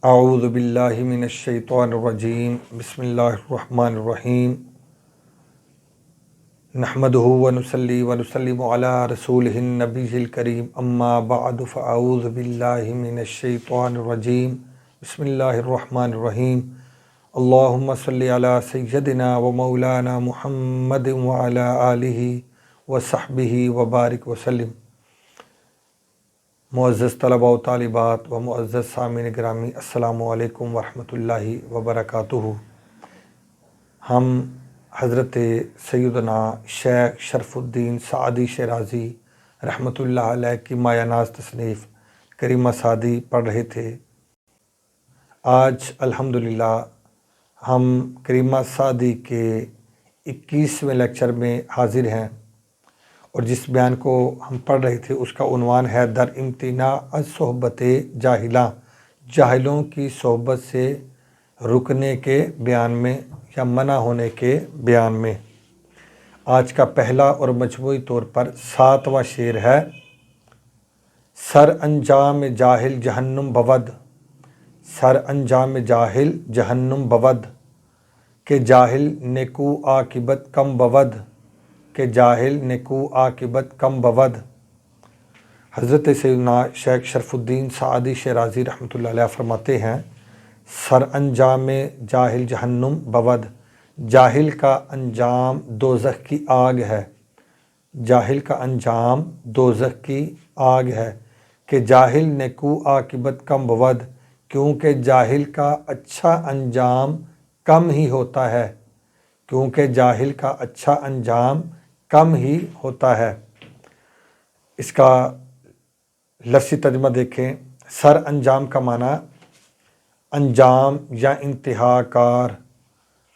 اعوذ باللہ من الشیطان الرجیم بسم اللہ الرحمن الرحیم نحمدہ ونصلی ونسلم علی رسولہ النبی الکریم اما بعد فاعوذ باللہ من الشیطان الرجیم بسم اللہ الرحمن الرحیم اللہم صلی علی سیدنا و مولانا محمد وعلی آلہ وصحبہ وبارک وسلم۔ معزز طلباء و طالبات و معزز سامعین گرامی، السلام علیکم ورحمۃ اللہ وبرکاتہ۔ ہم حضرت سیدنا شیخ شرف الدین سعدی شیرازی رحمۃ اللہ علیہ کی مایہ ناز تصنیف کریمہ سعدی پڑھ رہے تھے۔ آج الحمدللہ ہم کریمہ سعدی کے 21ویں لیکچر میں حاضر ہیں، اور جس بیان کو ہم پڑھ رہے تھے اس کا عنوان ہے در امتناع از صحبت جاہلاں، جاہلوں کی صحبت سے رکنے کے بیان میں یا منع ہونے کے بیان میں۔ آج کا پہلا اور مجموعی طور پر 7واں شعر ہے: سر انجام جاہل جہنم بود، سر انجام جاہل جہنم بود، کہ جاہل نیکو عاقبت کم بود، کہ جاہل نیکو عاقبت کم بود۔ حضرت سیدنا شیخ شرف الدین سعدی شیرازی رحمۃ اللہ علیہ فرماتے ہیں، سر انجام جاہل جہنم بود، جاہل کا انجام دوزخ کی آگ ہے، جاہل کا انجام دوزخ کی آگ ہے، کہ جاہل نیکو عاقبت کم بود، کیونکہ جاہل کا اچھا انجام کم ہی ہوتا ہے، کیونکہ جاہل کا اچھا انجام کم ہی ہوتا ہے۔ اس کا لفظی ترجمہ دیکھیں۔ سر انجام کا معنی انجام یا انتہا کار،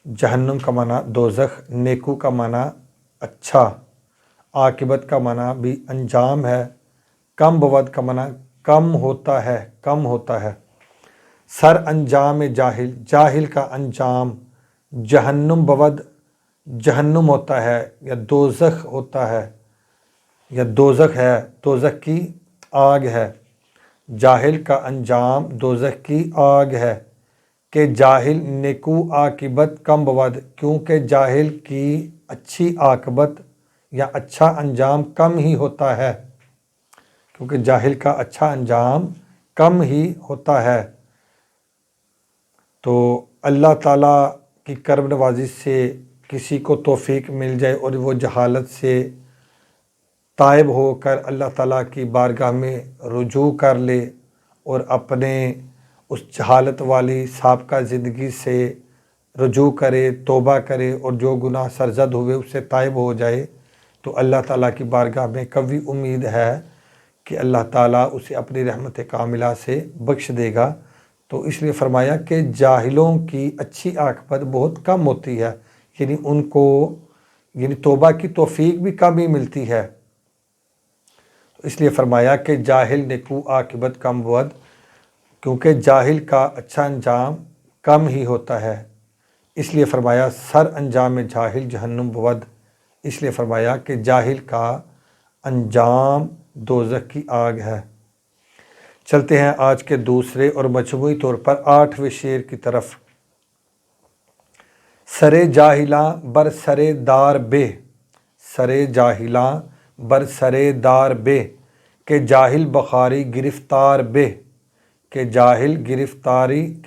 جہنم کا معنی دوزخ، نیکو کا معنی اچھا، عاقبت کا معنی بھی انجام ہے، کم بود کا معنی کم ہوتا ہے، کم ہوتا ہے۔ سر انجام جاہل، جاہل کا انجام، جہنم بود، جہنم ہوتا ہے یا دوزخ ہوتا ہے، یا دوزخ ہے، دوزخ کی آگ ہے، جاہل کا انجام دوزخ کی آگ ہے، کہ جاہل نیکو عاقبت کم بود، کیونکہ جاہل کی اچھی عاقبت یا اچھا انجام کم ہی ہوتا ہے، کیونکہ جاہل کا اچھا انجام کم ہی ہوتا ہے۔ تو اللہ تعالیٰ کی کرم نوازی سے کسی کو توفیق مل جائے اور وہ جہالت سے تائب ہو کر اللہ تعالیٰ کی بارگاہ میں رجوع کر لے اور اپنے اس جہالت والی سابقہ زندگی سے رجوع کرے، توبہ کرے، اور جو گناہ سرزد ہوئے اس سے تائب ہو جائے، تو اللہ تعالیٰ کی بارگاہ میں قوی امید ہے کہ اللہ تعالیٰ اسے اپنی رحمت کاملہ سے بخش دے گا۔ تو اس لیے فرمایا کہ جاہلوں کی اچھی عاقبت بہت کم ہوتی ہے، یعنی ان کو توبہ کی توفیق بھی کم ہی ملتی ہے۔ تو اس لیے فرمایا کہ جاہل نیکو عاقبت کم بود، کیونکہ جاہل کا اچھا انجام کم ہی ہوتا ہے۔ اس لیے فرمایا سر انجام جاہل جہنم بود، اس لیے فرمایا کہ جاہل کا انجام دوزخ کی آگ ہے۔ چلتے ہیں آج کے دوسرے اور مجموعی طور پر 8ویں شعر کی طرف۔ سرے جاہلاں بر سرے دار بے، سرے جاہلاں بر سرے دار بے، کہ جاہل بخاری گرفتار بے، کہ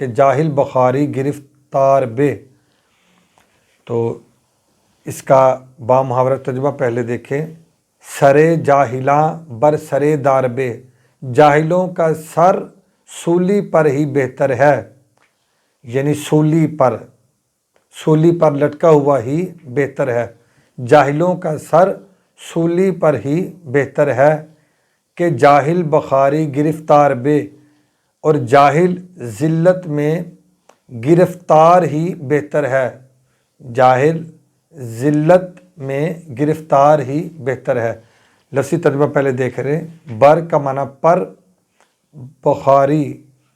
جاہل بخاری گرفتار بے۔ تو اس کا بامحاورہ ترجمہ پہلے دیکھیں۔ سرے جاہلاں بر سرے دار بے، جاہلوں کا سر سولی پر ہی بہتر ہے، یعنی سولی پر لٹکا ہوا ہی بہتر ہے، جاہلوں کا سر سولی پر ہی بہتر ہے، کہ جاہل بخاری گرفتار بے، اور جاہل ذلت میں گرفتار ہی بہتر ہے، جاہل ذلت میں گرفتار ہی بہتر ہے۔ لفظی ترجمہ پہلے دیکھ رہے ہیں۔ بر کا معنی پر، بخاری،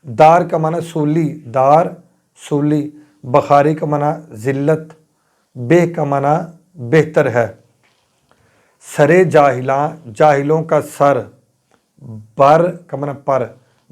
دار کا معنی سولی، دار سولی، بخاری کا معنی ذلت، بے کا معنی بہتر ہے۔ سرے جاہلاں، جاہلوں کا سر، بر کا معنی پر،